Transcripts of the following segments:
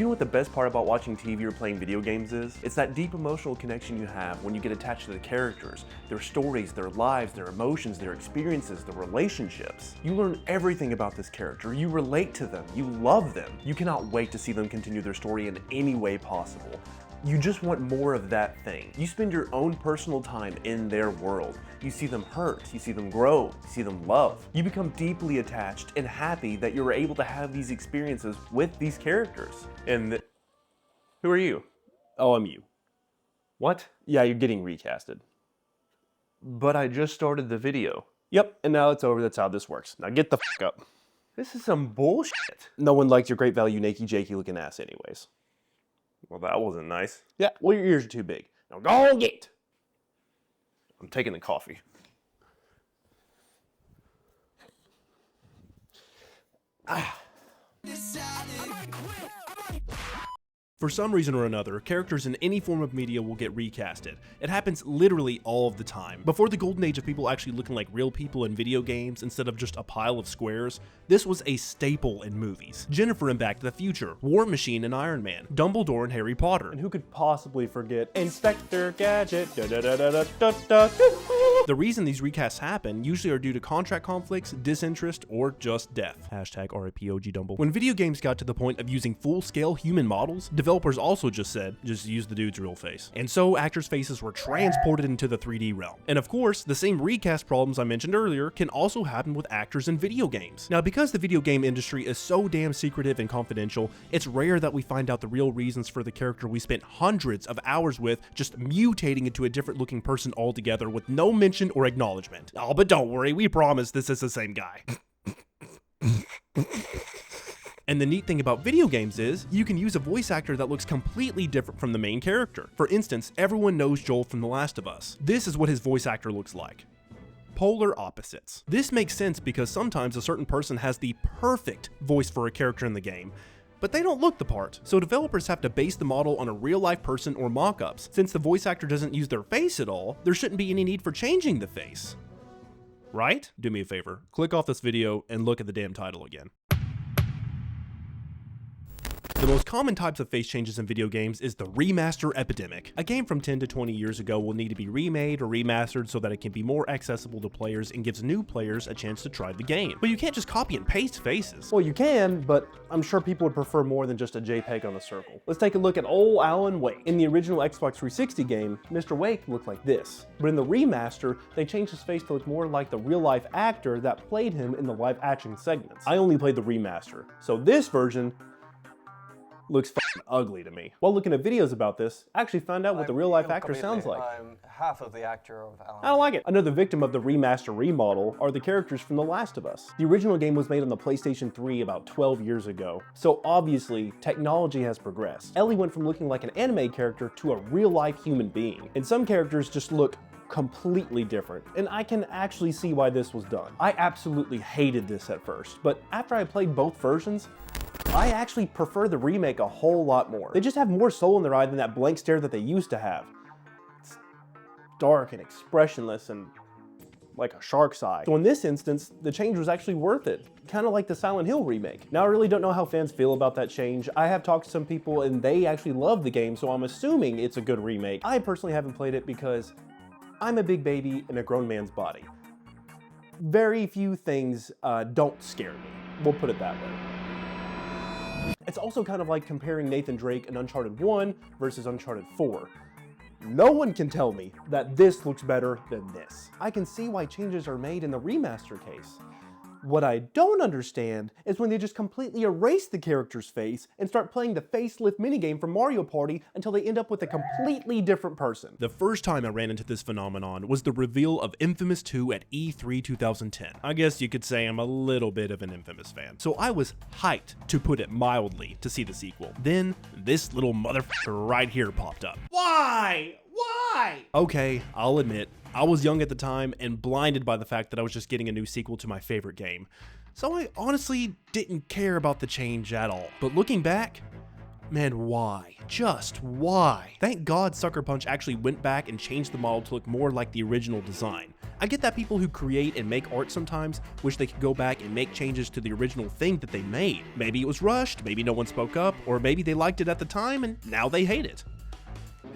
Do you know what the best part about watching TV or playing video games is? It's that deep emotional connection you have when you get attached to the characters, their stories, their lives, their emotions, their experiences, their relationships. You learn everything about this character, you relate to them, you love them. You cannot wait to see them continue their story in any way possible. You just want more of that thing. You spend your own personal time in their world. You see them hurt, you see them grow, you see them love. You become deeply attached and happy that you were able to have these experiences with these characters. And who are you? Oh, I'm you. What? Yeah, you're getting recasted. But I just started the video. Yep, and now it's over. That's how this works. Now get the fuck up. This is some bullshit. No one likes your great value nakey jakey looking ass anyways. Well, that wasn't nice. Yeah, well, your ears are too big. Now go get. I'm taking the coffee. For some reason or another, characters in any form of media will get recasted. It happens literally all of the time. Before the golden age of people actually looking like real people in video games instead of just a pile of squares, this was a staple in movies. Jennifer in Back to the Future, War Machine in Iron Man, Dumbledore in Harry Potter. And who could possibly forget Inspector Gadget? The reason these recasts happen usually are due to contract conflicts, disinterest, or just death. Hashtag RIP Dumble. When video games got to the point of using full-scale human models, developers also just said, just use the dude's real face. And so actors' faces were transported into the 3D realm. And of course, the same recast problems I mentioned earlier can also happen with actors in video games. Now, because the video game industry is so damn secretive and confidential, it's rare that we find out the real reasons for the character we spent hundreds of hours with just mutating into a different looking person altogether with no mention or acknowledgement. Oh, but don't worry, we promise this is the same guy. And the neat thing about video games is, you can use a voice actor that looks completely different from the main character. For instance, everyone knows Joel from The Last of Us. This is what his voice actor looks like. Polar opposites. This makes sense because sometimes a certain person has the perfect voice for a character in the game, but they don't look the part. So developers have to base the model on a real life person or mock-ups. Since the voice actor doesn't use their face at all, there shouldn't be any need for changing the face. Right? Do me a favor, click off this video and look at the damn title again. The most common types of face changes in video games is the remaster epidemic. A game from 10 to 20 years ago will need to be remade or remastered so that it can be more accessible to players and gives new players a chance to try the game. But you can't just copy and paste faces. Well, you can, but I'm sure people would prefer more than just a JPEG on a circle. Let's take a look at old Alan Wake. In the original Xbox 360 game, Mr. Wake looked like this. But in the remaster, they changed his face to look more like the real-life actor that played him in the live-action segments. I only played the remaster, so this version looks f***ing ugly to me. While looking at videos about this, I actually found out what the real-life actor sounds like. I'm half of the actor of Alan. I don't like it. Another victim of the remaster remodel are the characters from The Last of Us. The original game was made on the PlayStation 3 about 12 years ago, so obviously technology has progressed. Ellie went from looking like an anime character to a real-life human being, and some characters just look completely different, and I can actually see why this was done. I absolutely hated this at first, but after I played both versions, I actually prefer the remake a whole lot more. They just have more soul in their eye than that blank stare that they used to have. It's dark and expressionless and like a shark's eye. So in this instance, the change was actually worth it. Kind of like the Silent Hill remake. Now I really don't know how fans feel about that change. I have talked to some people and they actually love the game, so I'm assuming it's a good remake. I personally haven't played it because I'm a big baby in a grown man's body. Very few things don't scare me. We'll put it that way. It's also kind of like comparing Nathan Drake in Uncharted 1 versus Uncharted 4. No one can tell me that this looks better than this. I can see why changes are made in the remaster case. What I don't understand is when they just completely erase the character's face and start playing the facelift minigame from Mario Party until they end up with a completely different person. The first time I ran into this phenomenon was the reveal of Infamous 2 at E3 2010. I guess you could say I'm a little bit of an Infamous fan. So I was hyped, to put it mildly, to see the sequel. Then this little motherfucker right here popped up. Why? Why? Okay, I'll admit, I was young at the time and blinded by the fact that I was just getting a new sequel to my favorite game. So I honestly didn't care about the change at all. But looking back, man, why? Just why? Thank God Sucker Punch actually went back and changed the model to look more like the original design. I get that people who create and make art sometimes wish they could go back and make changes to the original thing that they made. Maybe it was rushed, maybe no one spoke up, or maybe they liked it at the time and now they hate it.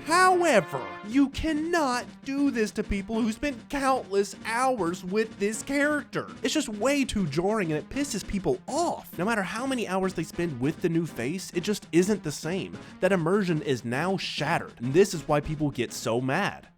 However, you cannot do this to people who spent countless hours with this character. It's just way too jarring and it pisses people off. No matter how many hours they spend with the new face, it just isn't the same. That immersion is now shattered, and this is why people get so mad.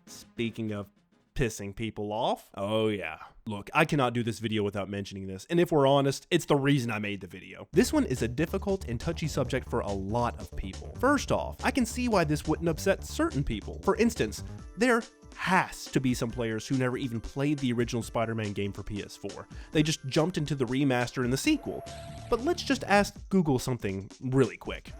Speaking of pissing people off, oh yeah. Look, I cannot do this video without mentioning this, and if we're honest, it's the reason I made the video. This one is a difficult and touchy subject for a lot of people. First off, I can see why this wouldn't upset certain people. For instance, there has to be some players who never even played the original Spider-Man game for PS4. They just jumped into the remaster and the sequel. But let's just ask Google something really quick.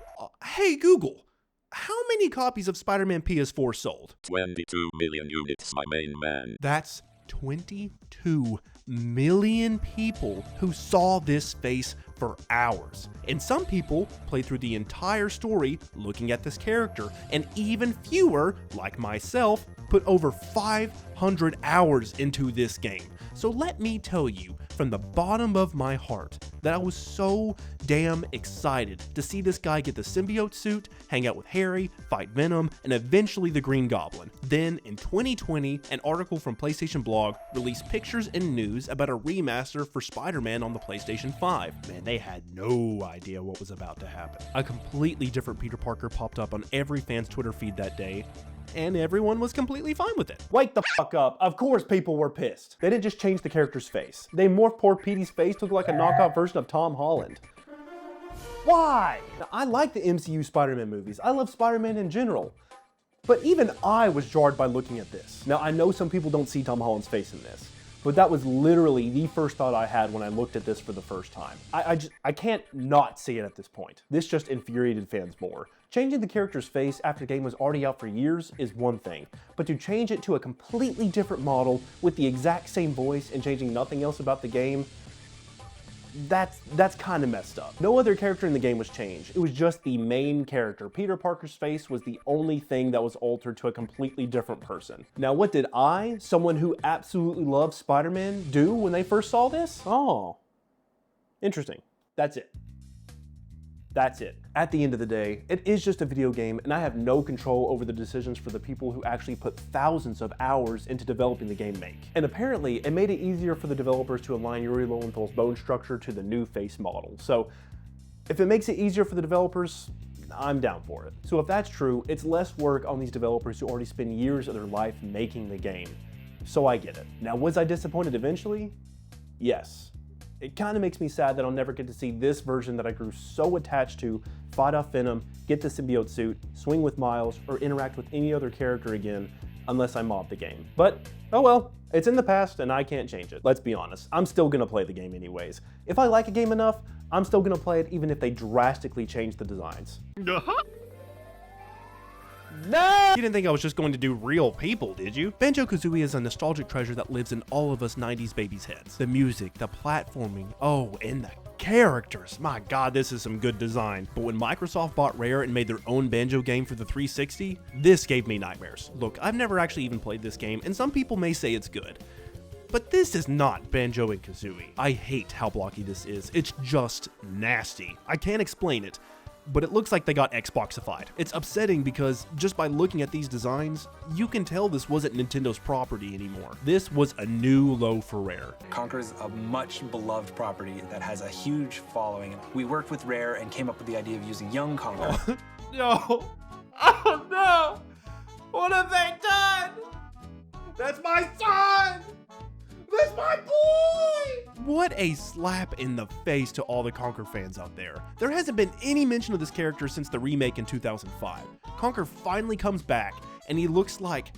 Hey Google, how many copies of Spider-Man PS4 sold? 22 million units, my main man. That's 22 million people who saw this face for hours. And some people played through the entire story looking at this character, and even fewer, like myself, put over 500 hours into this game. So let me tell you from the bottom of my heart that I was so damn excited to see this guy get the symbiote suit, hang out with Harry, fight Venom, and eventually the Green Goblin. Then in 2020, an article from PlayStation Blog released pictures and news about a remaster for Spider-Man on the PlayStation 5. Man, they had no idea what was about to happen. A completely different Peter Parker popped up on every fan's Twitter feed that day, and everyone was completely fine with it. Wake the fuck up. Of course people were pissed. They didn't just change the character's face. They morphed poor Petey's face to look like a knockoff version of Tom Holland. Why? Now, I like the MCU Spider-Man movies. I love Spider-Man in general. But even I was jarred by looking at this. Now, I know some people don't see Tom Holland's face in this, but that was literally the first thought I had when I looked at this for the first time. I can't not see it at this point. This just infuriated fans more. Changing the character's face after the game was already out for years is one thing, but to change it to a completely different model with the exact same voice and changing nothing else about the game, that's kind of messed up. No other character in the game was changed. It was just the main character. Peter Parker's face was the only thing that was altered to a completely different person. Now, what did I, someone who absolutely loves Spider-Man, do when they first saw this? Oh, interesting. That's it. That's it. At the end of the day, it is just a video game, and I have no control over the decisions for the people who actually put thousands of hours into developing the game make. And apparently, it made it easier for the developers to align Yuri Lowenthal's bone structure to the new face model. So, if it makes it easier for the developers, I'm down for it. So if that's true, it's less work on these developers who already spend years of their life making the game. So I get it. Now, was I disappointed eventually? Yes. It kind of makes me sad that I'll never get to see this version that I grew so attached to fight off Venom, get the symbiote suit, swing with Miles, or interact with any other character again, unless I mod the game. But, oh well, it's in the past and I can't change it. Let's be honest, I'm still gonna play the game anyways. If I like a game enough, I'm still gonna play it even if they drastically change the designs. No! You didn't think I was just going to do real people, did you? Banjo-Kazooie is a nostalgic treasure that lives in all of us 90s babies' heads. The music, the platforming, oh, and the characters. My god, this is some good design. But when Microsoft bought Rare and made their own Banjo game for the 360, this gave me nightmares. Look, I've never actually even played this game, and some people may say it's good. But this is not Banjo and Kazooie. I hate how blocky this is. It's just nasty. I can't explain it, but it looks like they got Xboxified. It's upsetting because just by looking at these designs, you can tell this wasn't Nintendo's property anymore. This was a new low for Rare. Conker's a much beloved property that has a huge following. We worked with Rare and came up with the idea of using young Conker. No! Oh no! What have they done? That's my son! That's my boy! What a slap in the face to all the Conker fans out there. There hasn't been any mention of this character since the remake in 2005. Conker finally comes back, and he looks like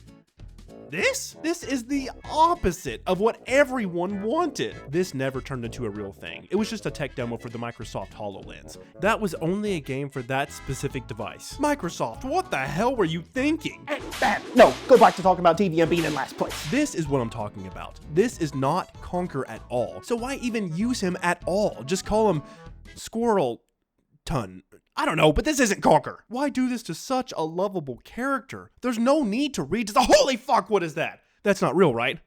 this? This is the opposite of what everyone wanted. This never turned into a real thing. It was just a tech demo for the Microsoft HoloLens. That was only a game for that specific device. Microsoft, what the hell were you thinking? No, go back to talking about TV and being in last place. This is what I'm talking about. This is not Conker at all. So why even use him at all? Just call him Squirrel Ton. I don't know, but this isn't Conker. Why do this to such a lovable character? There's no need to read. Holy fuck, what is that? That's not real, right?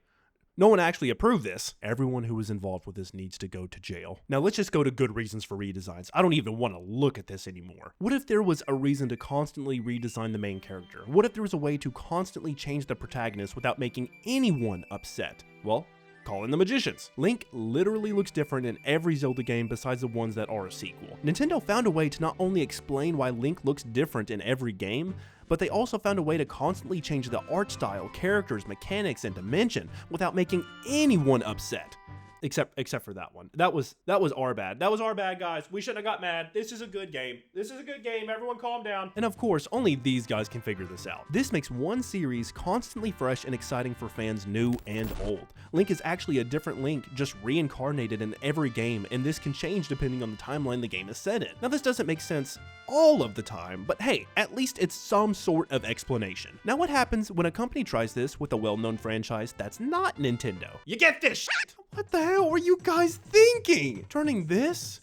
No one actually approved this. Everyone who was involved with this needs to go to jail. Now let's just go to good reasons for redesigns. I don't even want to look at this anymore. What if there was a reason to constantly redesign the main character? What if there was a way to constantly change the protagonist without making anyone upset? Well, call in the magicians. Link literally looks different in every Zelda game besides the ones that are a sequel. Nintendo found a way to not only explain why Link looks different in every game, but they also found a way to constantly change the art style, characters, mechanics, and dimension without making anyone upset. Except for that one. That was our bad. That was our bad, guys. We shouldn't have got mad. This is a good game. This is a good game. Everyone calm down. And of course, only these guys can figure this out. This makes one series constantly fresh and exciting for fans new and old. Link is actually a different Link, just reincarnated in every game, and this can change depending on the timeline the game is set in. Now, this doesn't make sense all of the time, but hey, at least it's some sort of explanation. Now, what happens when a company tries this with a well-known franchise that's not Nintendo? You get this shit! What the hell were you guys thinking? Turning this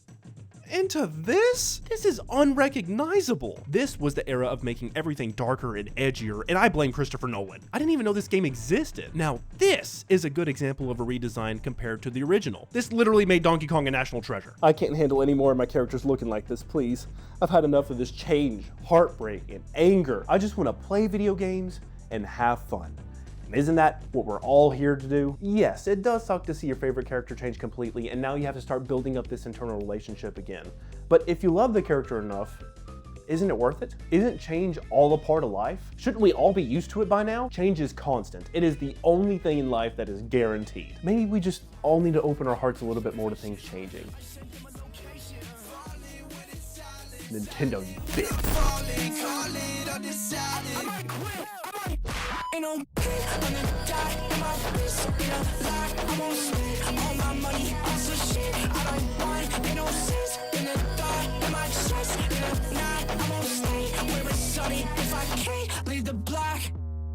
into this? This is unrecognizable. This was the era of making everything darker and edgier, and I blame Christopher Nolan. I didn't even know this game existed. Now, this is a good example of a redesign compared to the original. This literally made Donkey Kong a national treasure. I can't handle any more of my characters looking like this, please. I've had enough of this change, heartbreak, and anger. I just want to play video games and have fun. And isn't that what we're all here to do? Yes, it does suck to see your favorite character change completely, and now you have to start building up this internal relationship again. But if you love the character enough, isn't it worth it? Isn't change all a part of life? Shouldn't we all be used to it by now? Change is constant. It is the only thing in life that is guaranteed. Maybe we just all need to open our hearts a little bit more to things changing. Nintendo, you bitch. Ain't no pain, I'm gonna die in my wrist, in a lie, I won't spend all my money on some shit I don't want, ain't no sense, in a thought, in my chest, in a night, I won't stay, where it's sunny, if I can't leave the blood.